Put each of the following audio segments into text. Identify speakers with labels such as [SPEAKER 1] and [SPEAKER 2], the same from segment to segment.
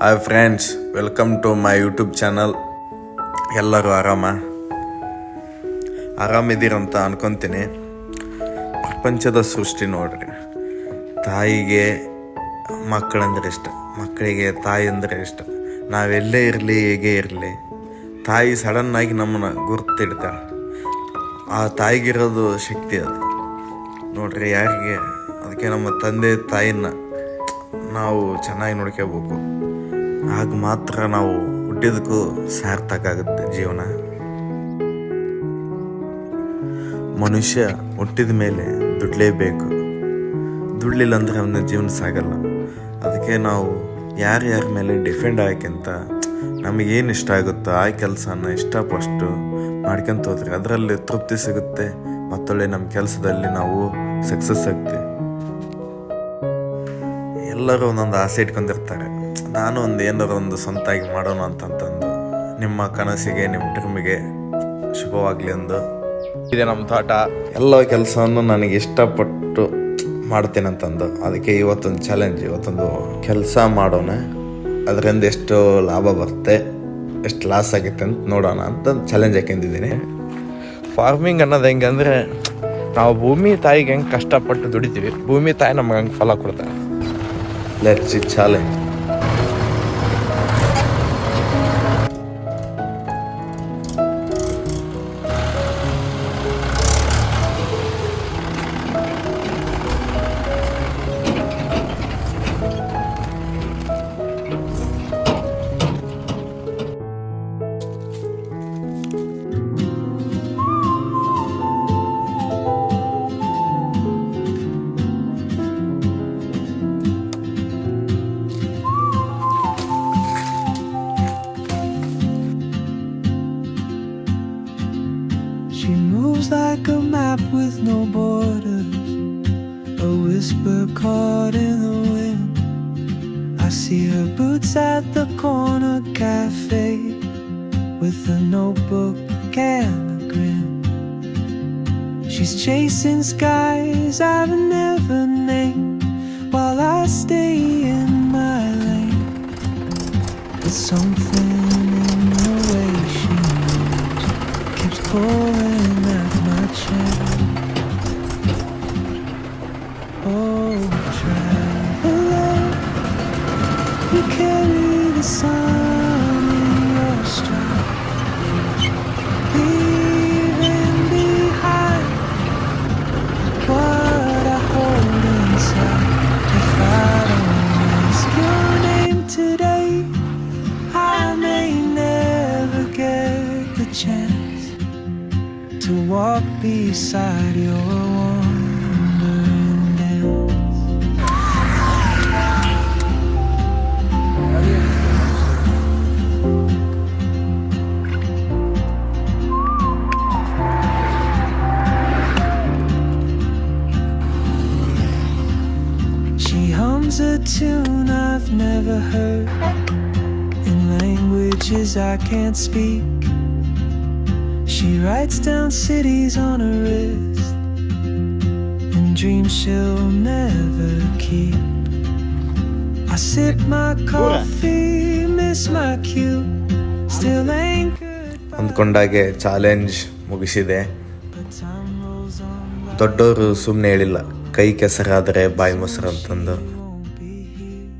[SPEAKER 1] Hi friends, welcome to my YouTube channel. ಎಲ್ಲರೂ ಆರಾಮಿದ್ದೀರಂತ ಅನ್ಕೊತೀನಿ. ಪ್ರಪಂಚದ ಸೃಷ್ಟಿ ನೋಡ್ರಿ, ತಾಯಿಗೆ ಮಕ್ಕಳಂದ್ರೆ ಇಷ್ಟ, ಮಕ್ಕಳಿಗೆ ತಾಯಿ ಅಂದರೆ ಇಷ್ಟ. ನಾವೆಲ್ಲೇ ಇರಲಿ, ಹೇಗೆ ಇರಲಿ, ತಾಯಿ ಸಡನ್ನಾಗಿ ನಮ್ಮನ್ನು ಗುರ್ತಿಡ್ತಾಳೆ. ಆ ತಾಯಿಗಿರೋದು ಶಕ್ತಿ ಅದು ನೋಡ್ರಿ ಯಾರಿಗೆ. ಅದಕ್ಕೆ ನಮ್ಮ ತಂದೆ ತಾಯಿನ ನಾವು ಚೆನ್ನಾಗಿ ನೋಡ್ಕೋಬೇಕು. ಆಗ ಮಾತ್ರ ನಾವು ಹುಟ್ಟಿದಕ್ಕೂ ಸಾರ್ಥಕ ಆಗುತ್ತೆ ಜೀವನ. ಮನುಷ್ಯ ಹುಟ್ಟಿದ ಮೇಲೆ ದುಡ್ಲೇಬೇಕು. ದುಡ್ಲಿಲ್ಲ ಅಂದರೆ ಅವನ ಜೀವನ ಸಾಗಲ್ಲ. ಅದಕ್ಕೆ ನಾವು ಯಾರ್ಯಾರ ಮೇಲೆ ಡಿಪೆಂಡ್ ಆಗೋಕ್ಕಿಂತ ನಮಗೇನು ಇಷ್ಟ ಆಗುತ್ತೋ ಆ ಕೆಲಸನ ಇಷ್ಟಪಟ್ಟು ಮಾಡ್ಕೊಂತ ಹೋದ್ರೆ ಅದರಲ್ಲಿ ತೃಪ್ತಿ ಸಿಗುತ್ತೆ. ಮತ್ತೊಳ್ಳೆ ನಮ್ಮ ಕೆಲಸದಲ್ಲಿ ನಾವು ಸಕ್ಸಸ್ ಆಗ್ತೀವಿ. ಎಲ್ಲರೂ ಒಂದೊಂದು ಆಸೆ ಇಟ್ಕೊಂಡಿರ್ತಾರೆ. ನಾನು ಏನಾರು ಒಂದು ಸ್ವಂತಾಗಿ ಮಾಡೋಣ ಅಂತಂದು. ನಿಮ್ಮ ಕನಸಿಗೆ, ನಿಮ್ಮ ಡ್ರೀಮಿಗೆ ಶುಭವಾಗಲಿ ಎಂದು ಇದೆ ನಮ್ಮ ತೋಟ. ಎಲ್ಲ ಕೆಲಸವನ್ನು ನನಗೆ ಇಷ್ಟಪಟ್ಟು ಮಾಡ್ತೀನಿ ಅಂತಂದು. ಅದಕ್ಕೆ ಇವತ್ತೊಂದು ಚಾಲೆಂಜ್, ಇವತ್ತೊಂದು ಕೆಲಸ ಮಾಡೋಣ, ಅದರಿಂದ ಎಷ್ಟು ಲಾಭ ಬರುತ್ತೆ, ಎಷ್ಟು ಲಾಸ್ ಆಗುತ್ತೆ ಅಂತ ನೋಡೋಣ ಅಂತ ಚಾಲೆಂಜ್ ಹಾಕೊಂಡಿದ್ದೀನಿ. ಫಾರ್ಮಿಂಗ್ ಅನ್ನೋದು ಹೆಂಗೆ ಅಂದರೆ, ನಾವು ಭೂಮಿ ತಾಯಿಗೆ ಹೆಂಗೆ ಕಷ್ಟಪಟ್ಟು ದುಡಿತೀವಿ, ಭೂಮಿ ತಾಯಿ ನಮ್ಗೆ ಹಂಗೆ ಫಲ ಕೊಡ್ತಾರೆ. Let's see challenge.
[SPEAKER 2] She moves like a map with no borders, a whisper caught in the wind. I see her boots at the corner cafe, with a notebook and a grin. She's chasing skies I've never named, while I stay in my lane. But something in the way she moves keeps pulling at my chain. Oh, traveler, you carry the sun in your stride, leaving behind what I hold inside. If I don't ask your name today, I may never get the chance to walk beside your wandering dance. She hums a tune I've never heard, in languages I can't speak. She writes down cities on her wrist, and dreams she'll never keep. I sip my coffee, miss my cue, still anchored by
[SPEAKER 1] ಅಂದ್ಕೊಂಡಾಗೆ challenge ಮುಗಿಸಿದೆ.
[SPEAKER 2] but time rolls on by.
[SPEAKER 1] ದೊಡ್ಡವರು ಸುಮ್ಮನೆ ಹೇಳಿಲ್ಲ, ಕೈ ಕೆಸರಾದರೆ ಬಾಯಿ ಮೊಸರು ಅಂತಂದು.
[SPEAKER 2] Won't be here.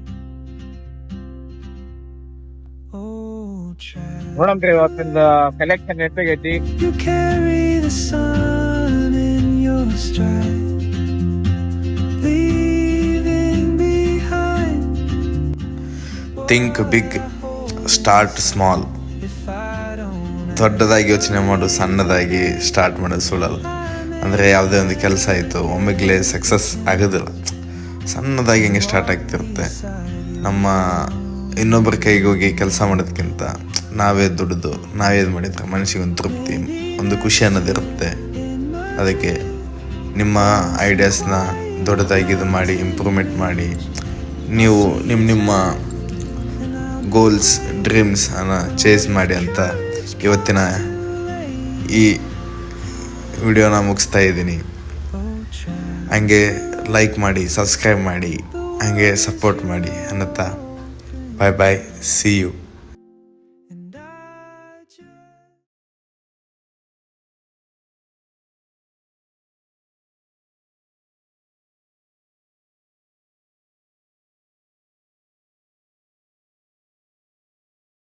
[SPEAKER 2] Oh, travel.
[SPEAKER 3] ನೋಡಮ್ರಿ ಇವತ್ತಿಂದ ಕಲೆಕ್ಷನ್ ಎಷ್ಟಾಗೈತಿ.
[SPEAKER 2] You carry the sun in your stride, leaving behind.
[SPEAKER 1] Think big, start small.
[SPEAKER 2] If I don't
[SPEAKER 1] ದೊಡ್ಡದಾಗಿ ಯೋಚನೆ ಮಾಡು, ಸಣ್ಣದಾಗಿ ಸ್ಟಾರ್ಟ್ ಮಾಡೋದು ಸುಳ್ಳಲ್ಲ. ಅಂದರೆ ಯಾವುದೇ ಒಂದು ಕೆಲಸ ಆಯಿತು ಒಮ್ಮೆಗ್ಲೇ ಸಕ್ಸಸ್ ಆಗೋದಿಲ್ಲ. ಸಣ್ಣದಾಗಿ ಹಿಂಗೆ ಸ್ಟಾರ್ಟ್ ಆಗ್ತಿರುತ್ತೆ. ನಮ್ಮ ಇನ್ನೊಬ್ಬರ ಕೈಗೆ ಹೋಗಿ ಕೆಲಸ ಮಾಡೋದಕ್ಕಿಂತ ನಾವೇ ದುಡಿದು ನಾವೇ ಇದು ಮಾಡಿದ್ರೆ ಮನಸ್ಸಿಗೊಂದು ತೃಪ್ತಿ, ಒಂದು ಖುಷಿ ಅನ್ನೋದಿರುತ್ತೆ. ಅದಕ್ಕೆ ನಿಮ್ಮ ಐಡಿಯಾಸ್ನ ದೊಡ್ಡದಾಗಿ ಇದು ಮಾಡಿ, ಇಂಪ್ರೂವ್ಮೆಂಟ್ ಮಾಡಿ, ನೀವು ನಿಮ್ಮ ಗೋಲ್ಸ್, ಡ್ರೀಮ್ಸ್ ಅನ್ನು ಚೇಸ್ ಮಾಡಿ ಅಂತ ಇವತ್ತಿನ ಈ ವಿಡಿಯೋನ ಮುಗಿಸ್ತಾ ಇದ್ದೀನಿ. ಹಂಗೆ ಲೈಕ್ ಮಾಡಿ, ಸಬ್ಸ್ಕ್ರೈಬ್ ಮಾಡಿ, ಹಂಗೆ ಸಪೋರ್ಟ್ ಮಾಡಿ ಅನ್ನತ್ತಾ ಬಾಯ್ ಬಾಯ್, ಸಿ ಯು.